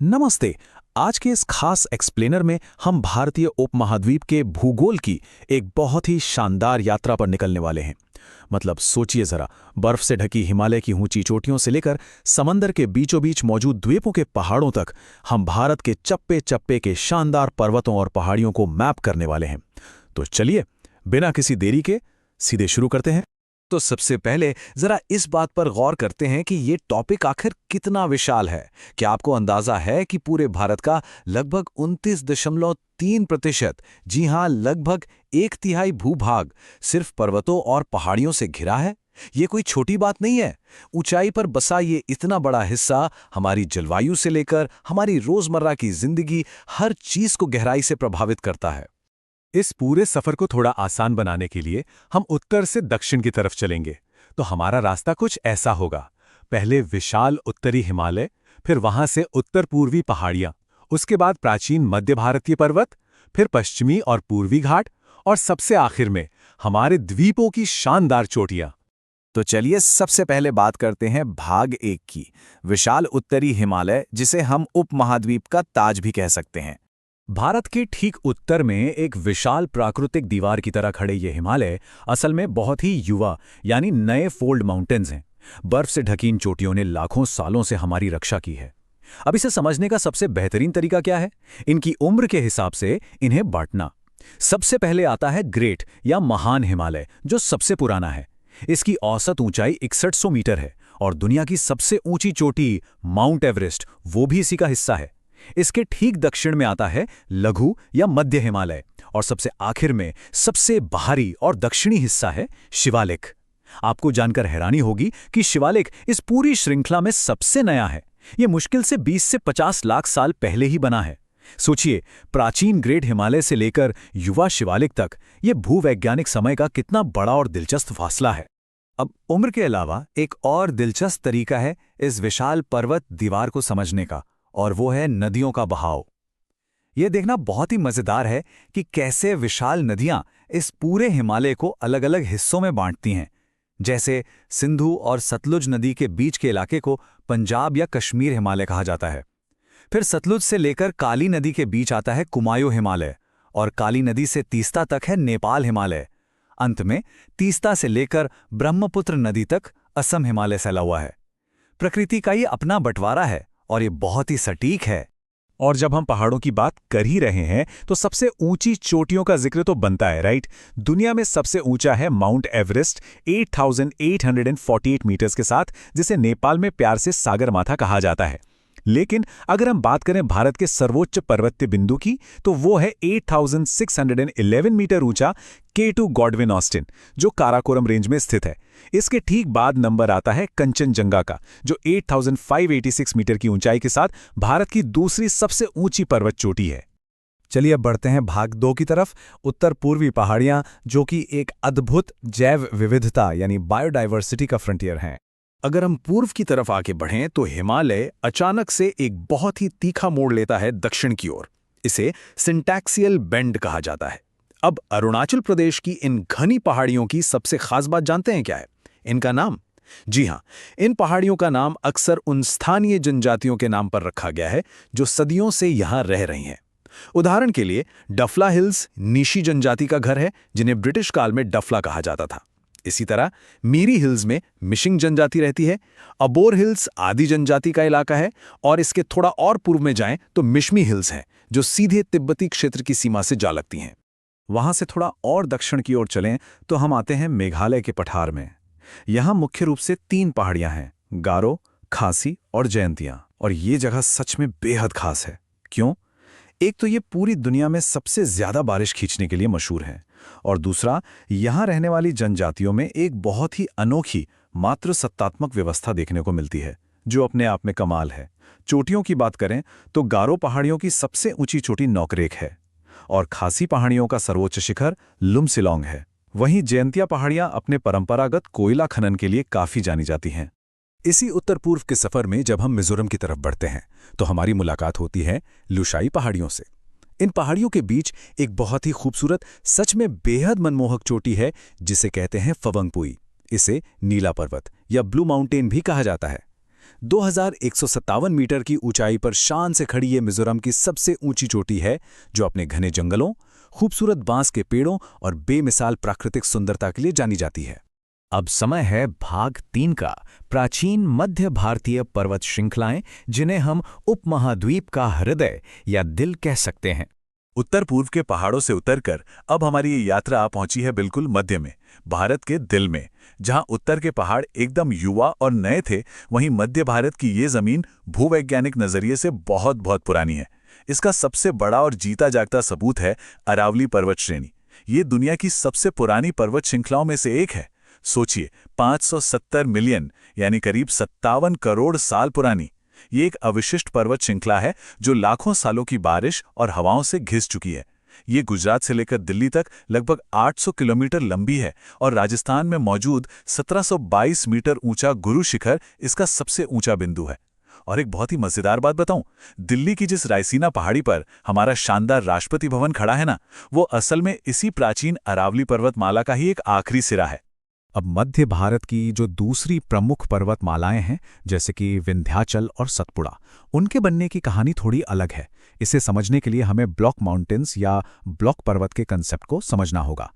नमस्ते। आज के इस खास एक्सप्लेनर में हम भारतीय उपमहाद्वीप के भूगोल की एक बहुत ही शानदार यात्रा पर निकलने वाले हैं। मतलब सोचिए जरा, बर्फ से ढकी हिमालय की ऊंची चोटियों से लेकर समंदर के बीचों बीच मौजूद द्वीपों के पहाड़ों तक हम भारत के चप्पे चप्पे के शानदार पर्वतों और पहाड़ियों को मैप करने वाले हैं। तो चलिए, बिना किसी देरी के सीधे शुरू करते हैं। तो सबसे पहले जरा इस बात पर गौर करते हैं कि ये टॉपिक आखिर कितना विशाल है। क्या आपको अंदाजा है कि पूरे भारत का लगभग 29.3%, जी हां, लगभग 1/3 भूभाग सिर्फ पर्वतों और पहाड़ियों से घिरा है? ये कोई छोटी बात नहीं है। ऊंचाई पर बसा ये इतना बड़ा हिस्सा हमारी जलवायु से लेकर हमारी रोजमर्रा की जिंदगी, हर चीज को गहराई से प्रभावित करता है। इस पूरे सफर को थोड़ा आसान बनाने के लिए हम उत्तर से दक्षिण की तरफ चलेंगे। तो हमारा रास्ता कुछ ऐसा होगा। पहले विशाल उत्तरी हिमालय, फिर वहां से उत्तर पूर्वी पहाड़ियां, उसके बाद प्राचीन मध्य भारतीय पर्वत, फिर पश्चिमी और पूर्वी घाट, और सबसे आखिर में हमारे द्वीपों की शानदार चोटियां। तो चलिए सबसे पहले बात करते हैं भाग 1 की, विशाल उत्तरी हिमालय, जिसे हम उपमहाद्वीप का ताज भी कह सकते हैं। भारत के ठीक उत्तर में एक विशाल प्राकृतिक दीवार की तरह खड़े ये हिमालय असल में बहुत ही युवा यानी नए फोल्ड माउंटेन्स हैं। बर्फ से ढकी इन चोटियों ने लाखों सालों से हमारी रक्षा की है। अब इसे समझने का सबसे बेहतरीन तरीका क्या है? इनकी उम्र के हिसाब से इन्हें बांटना। सबसे पहले आता है ग्रेट या महान हिमालय, जो सबसे पुराना है। इसकी औसत ऊंचाई 6100 मीटर है और दुनिया की सबसे ऊंची चोटी माउंट एवरेस्ट वो भी इसी का हिस्सा है। इसके ठीक दक्षिण में आता है लघु या मध्य हिमालय, और सबसे आखिर में सबसे बाहरी और दक्षिणी हिस्सा है शिवालिक। आपको जानकर हैरानी होगी कि शिवालिक इस पूरी श्रृंखला में सबसे नया है। यह मुश्किल से 20 से 50 लाख साल पहले ही बना है। सोचिए, प्राचीन ग्रेट हिमालय से लेकर युवा शिवालिक तक यह भूवैज्ञानिक समय का कितना बड़ा और दिलचस्प फासला है। अब उम्र के अलावा एक और दिलचस्प तरीका है इस विशाल पर्वत दीवार को समझने का, और वो है नदियों का बहाव। यह देखना बहुत ही मजेदार है कि कैसे विशाल नदियां इस पूरे हिमालय को अलग अलग हिस्सों में बांटती हैं। जैसे सिंधु और सतलुज नदी के बीच के इलाके को पंजाब या कश्मीर हिमालय कहा जाता है। फिर सतलुज से लेकर काली नदी के बीच आता है कुमायूं हिमालय, और काली नदी से तीस्ता तक है नेपाल हिमालय। अंत में तीस्ता से लेकर ब्रह्मपुत्र नदी तक असम हिमालय फैला हुआ है। प्रकृति का ये अपना बंटवारा है और ये बहुत ही सटीक है। और जब हम पहाड़ों की बात कर ही रहे हैं तो सबसे ऊंची चोटियों का जिक्र तो बनता है, राइट? दुनिया में सबसे ऊंचा है माउंट एवरेस्ट 8848 मीटर्स के साथ, जिसे नेपाल में प्यार से सागरमाथा कहा जाता है। लेकिन अगर हम बात करें भारत के सर्वोच्च पर्वतीय बिंदु की, तो वो है 8611 मीटर ऊंचा K2 गॉडविन ऑस्टिन, जो काराकोरम रेंज में स्थित है। इसके ठीक बाद नंबर आता है कंचनजंगा का, जो 8586 मीटर की ऊंचाई के साथ भारत की दूसरी सबसे ऊंची पर्वत चोटी है। चलिए अब बढ़ते हैं भाग 2 की तरफ, उत्तर पूर्वी पहाड़ियां, जो कि एक अद्भुत जैव विविधता यानी बायोडाइवर्सिटी का फ्रंटियर हैं। अगर हम पूर्व की तरफ आगे बढ़ें तो हिमालय अचानक से एक बहुत ही तीखा मोड़ लेता है दक्षिण की ओर। इसे सिंटैक्सियल बेंड कहा जाता है। अब अरुणाचल प्रदेश की इन घनी पहाड़ियों की सबसे खास बात जानते हैं क्या है? इनका नाम। जी हां, इन पहाड़ियों का नाम अक्सर उन स्थानीय जनजातियों के नाम पर रखा गया है जो सदियों से यहां रह रही हैं। उदाहरण के लिए डफला हिल्स नीशी जनजाति का घर है, जिन्हें ब्रिटिश काल में डफला कहा जाता था। इसी तरह मीरी हिल्स में मिशिंग जनजाति रहती है। अबोर हिल्स आदि जनजाति का इलाका है, और इसके थोड़ा और पूर्व में जाएं तो मिशमी हिल्स हैं, जो सीधे तिब्बती क्षेत्र की सीमा से जा लगती हैं। वहां से थोड़ा और दक्षिण की ओर चलें तो हम आते हैं मेघालय के पठार में। यहां मुख्य रूप से 3 पहाड़ियां हैं, गारो, खासी और जयंतियां। और ये जगह सच में बेहद खास है। क्यों? एक तो ये पूरी दुनिया में सबसे ज्यादा बारिश खींचने के लिए मशहूर है, और दूसरा, यहां रहने वाली जनजातियों में एक बहुत ही अनोखी मातृसत्तात्मक व्यवस्था देखने को मिलती है, जो अपने आप में कमाल है। चोटियों की बात करें तो गारो पहाड़ियों की सबसे ऊंची चोटी नौकरेक है, और खासी पहाड़ियों का सर्वोच्च शिखर लुमसिलोंग है। वहीं जयंतिया पहाड़ियां अपने परंपरागत कोयला खनन के लिए काफी जानी जाती हैं। इसी उत्तर पूर्व के सफर में जब हम मिजोरम की तरफ बढ़ते हैं तो हमारी मुलाकात होती है लुशाई पहाड़ियों से। इन पहाड़ियों के बीच एक बहुत ही खूबसूरत, सच में बेहद मनमोहक चोटी है, जिसे कहते हैं फवंगपुई। इसे नीला पर्वत या ब्लू माउंटेन भी कहा जाता है। 2157 मीटर की ऊंचाई पर शान से खड़ी ये मिजोरम की सबसे ऊंची चोटी है, जो अपने घने जंगलों, खूबसूरत बांस के पेड़ों और बेमिसाल प्राकृतिक सुंदरता के लिए जानी जाती है। अब समय है भाग 3 का, प्राचीन मध्य भारतीय पर्वत श्रृंखलाएं, जिन्हें हम उपमहाद्वीप का हृदय या दिल कह सकते हैं। उत्तर पूर्व के पहाड़ों से उतरकर अब हमारी ये यात्रा पहुंची है बिल्कुल मध्य में, भारत के दिल में। जहां उत्तर के पहाड़ एकदम युवा और नए थे, वहीं मध्य भारत की ये जमीन भूवैज्ञानिक नजरिए से बहुत बहुत पुरानी है। इसका सबसे बड़ा और जीता जागता सबूत है अरावली पर्वत श्रेणी। ये दुनिया की सबसे पुरानी पर्वत श्रृंखलाओं में से एक है। सोचिए, 570 मिलियन यानी करीब 57 करोड़ साल पुरानी। ये एक अविशिष्ट पर्वत श्रृंखला है जो लाखों सालों की बारिश और हवाओं से घिस चुकी है। ये गुजरात से लेकर दिल्ली तक लगभग 800 किलोमीटर लंबी है और राजस्थान में मौजूद 1722 मीटर ऊंचा गुरु शिखर इसका सबसे ऊंचा बिंदु है। और एक बहुत ही मजेदार बात बताऊं, दिल्ली की जिस रायसीना पहाड़ी पर हमारा शानदार राष्ट्रपति भवन खड़ा है ना, वो असल में इसी प्राचीन अरावली पर्वतमाला का ही एक आखिरी सिरा है। अब मध्य भारत की जो दूसरी प्रमुख पर्वतमालाएं हैं, जैसे कि विंध्याचल और सतपुड़ा, उनके बनने की कहानी थोड़ी अलग है। इसे समझने के लिए हमें ब्लॉक माउंटेन्स या ब्लॉक पर्वत के कंसेप्ट को समझना होगा।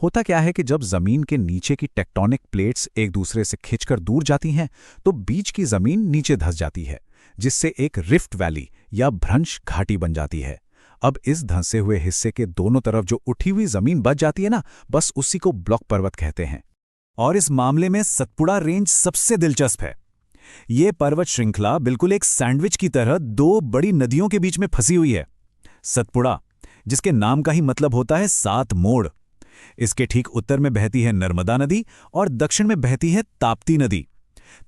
होता क्या है कि जब जमीन के नीचे की टेक्टोनिक प्लेट्स एक दूसरे से खिंचकर दूर जाती हैं, तो बीच की जमीन नीचे धंस जाती है, जिससे एक रिफ्ट वैली या भ्रंश घाटी बन जाती है। अब इस धंसे हुए हिस्से के दोनों तरफ जो उठी हुई जमीन बच जाती है ना, बस उसी को ब्लॉक पर्वत कहते हैं। और इस मामले में सतपुड़ा रेंज सबसे दिलचस्प है। ये पर्वत श्रृंखला बिल्कुल एक सैंडविच की तरह दो बड़ी नदियों के बीच में फंसी हुई है। सतपुड़ा, जिसके नाम का ही मतलब होता है 7 मोड़, इसके ठीक उत्तर में बहती है नर्मदा नदी और दक्षिण में बहती है ताप्ती नदी।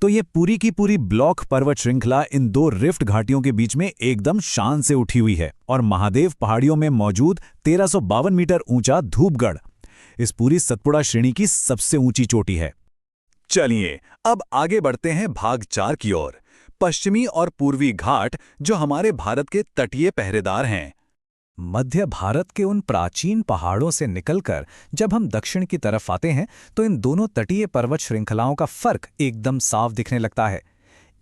तो ये पूरी की पूरी ब्लॉक पर्वत श्रृंखला इन दो रिफ्ट घाटियों के बीच में एकदम शान से उठी हुई है। और महादेव पहाड़ियों में मौजूद 1352 मीटर ऊंचा धूपगढ़ इस पूरी सतपुड़ा श्रेणी की सबसे ऊंची चोटी है। चलिए अब आगे बढ़ते हैं भाग 4 की ओर, पश्चिमी और पूर्वी घाट जो हमारे भारत के तटीय पहरेदार हैं। मध्य भारत के उन प्राचीन पहाड़ों से निकलकर जब हम दक्षिण की तरफ आते हैं, तो इन दोनों तटीय पर्वत श्रृंखलाओं का फर्क एकदम साफ दिखने लगता है।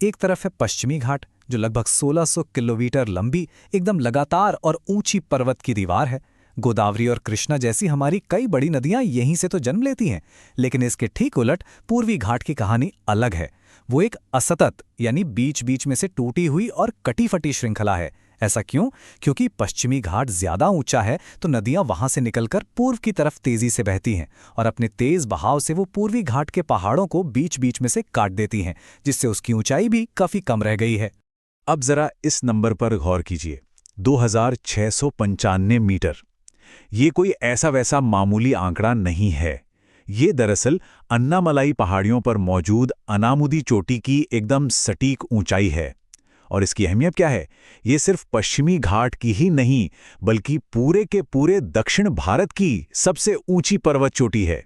एक तरफ है पश्चिमी घाट, जो लगभग 1600 किलोमीटर लंबी एकदम लगातार और ऊंची पर्वत की दीवार है। गोदावरी और कृष्णा जैसी हमारी कई बड़ी नदियां यहीं से तो जन्म लेती हैं। लेकिन इसके ठीक उलट पूर्वी घाट की कहानी अलग है। वो एक असतत यानी बीच बीच में से टूटी हुई और कटी फटी श्रृंखला है। ऐसा क्यों? क्योंकि पश्चिमी घाट ज्यादा ऊंचा है, तो नदियां वहां से निकलकर पूर्व की तरफ तेजी से बहती हैं और अपने तेज बहाव से वो पूर्वी घाट के पहाड़ों को बीच बीच में से काट देती हैं, जिससे उसकी ऊंचाई भी काफी कम रह गई है। अब जरा इस नंबर पर गौर कीजिए, 2695 मीटर। ये कोई ऐसा वैसा मामूली आंकड़ा नहीं है। ये दरअसल अन्नामलाई पहाड़ियों पर मौजूद अनामुदी चोटी की एकदम सटीक ऊंचाई है। और इसकी अहमियत क्या है? ये सिर्फ पश्चिमी घाट की ही नहीं, बल्कि पूरे के पूरे दक्षिण भारत की सबसे ऊंची पर्वत चोटी है।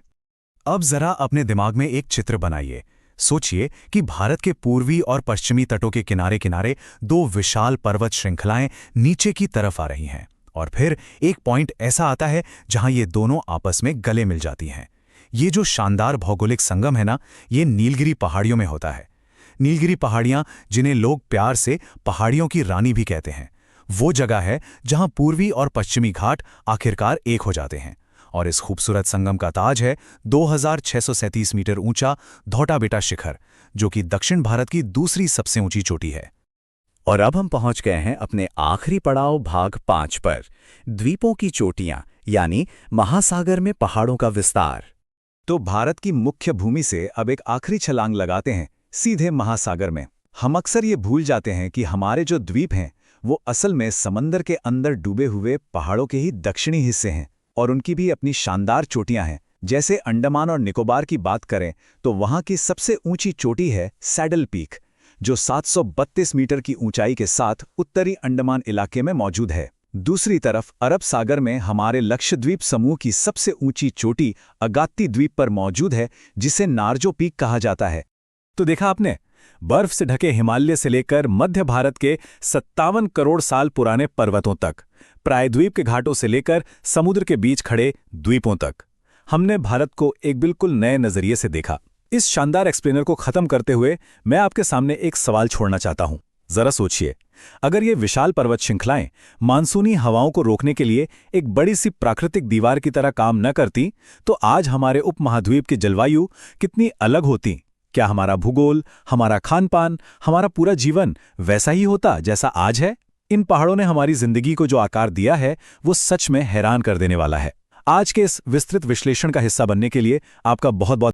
अब जरा अपने दिमाग में एक चित्र बनाइए। सोचिए कि भारत के पूर्वी और पश्चिमी तटों के किनारे किनारे दो विशाल पर्वत श्रृंखलाएं नीचे की तरफ आ रही हैं, और फिर एक पॉइंट ऐसा आता है जहां ये दोनों आपस में गले मिल जाती हैं। ये जो शानदार भौगोलिक संगम है ना, ये नीलगिरी पहाड़ियों में होता है। नीलगिरी पहाड़ियां, जिन्हें लोग प्यार से पहाड़ियों की रानी भी कहते हैं, वो जगह है जहां पूर्वी और पश्चिमी घाट आखिरकार एक हो जाते हैं। और इस खूबसूरत संगम का ताज है 2637 मीटर ऊंचा धौटा बेटा शिखर, जो कि दक्षिण भारत की दूसरी सबसे ऊंची चोटी है। और अब हम पहुंच गए हैं अपने आखिरी पड़ाव भाग 5 पर, द्वीपों की चोटियां यानी महासागर में पहाड़ों का विस्तार। तो भारत की मुख्य भूमि से अब एक आखिरी छलांग लगाते हैं सीधे महासागर में। हम अक्सर ये भूल जाते हैं कि हमारे जो द्वीप हैं वो असल में समंदर के अंदर डूबे हुए पहाड़ों के ही दक्षिणी हिस्से हैं, और उनकी भी अपनी शानदार चोटियां हैं। जैसे अंडमान और निकोबार की बात करें तो वहां की सबसे ऊंची चोटी है सैडल पीक, जो 732 मीटर की ऊंचाई के साथ उत्तरी अंडमान इलाके में मौजूद है। दूसरी तरफ अरब सागर में हमारे लक्षद्वीप समूह की सबसे ऊंची चोटी अगात्ती द्वीप पर मौजूद है, जिसे नारजो पीक कहा जाता है। तो देखा आपने, बर्फ से ढके हिमालय से लेकर मध्य भारत के 57 करोड़ साल पुराने पर्वतों तक, प्रायद्वीप के घाटों से लेकर समुद्र के बीच खड़े द्वीपों तक, हमने भारत को एक बिल्कुल नए नजरिए से देखा। इस शानदार एक्सप्लेनर को खत्म करते हुए मैं आपके सामने एक सवाल छोड़ना चाहता हूं। जरा सोचिए, अगर ये विशाल पर्वत श्रृंखलाएं मानसूनी हवाओं को रोकने के लिए एक बड़ी सी प्राकृतिक दीवार की तरह काम न करती, तो आज हमारे उपमहाद्वीप की जलवायु कितनी अलग होती। क्या हमारा भूगोल, हमारा खान-पान, हमारा पूरा जीवन वैसा ही होता जैसा आज है? इन पहाड़ों ने हमारी जिंदगी को जो आकार दिया है, वो सच में हैरान कर देने वाला है। आज के इस विस्तृत विश्लेषण का हिस्सा बनने के लिए आपका बहुत बहुत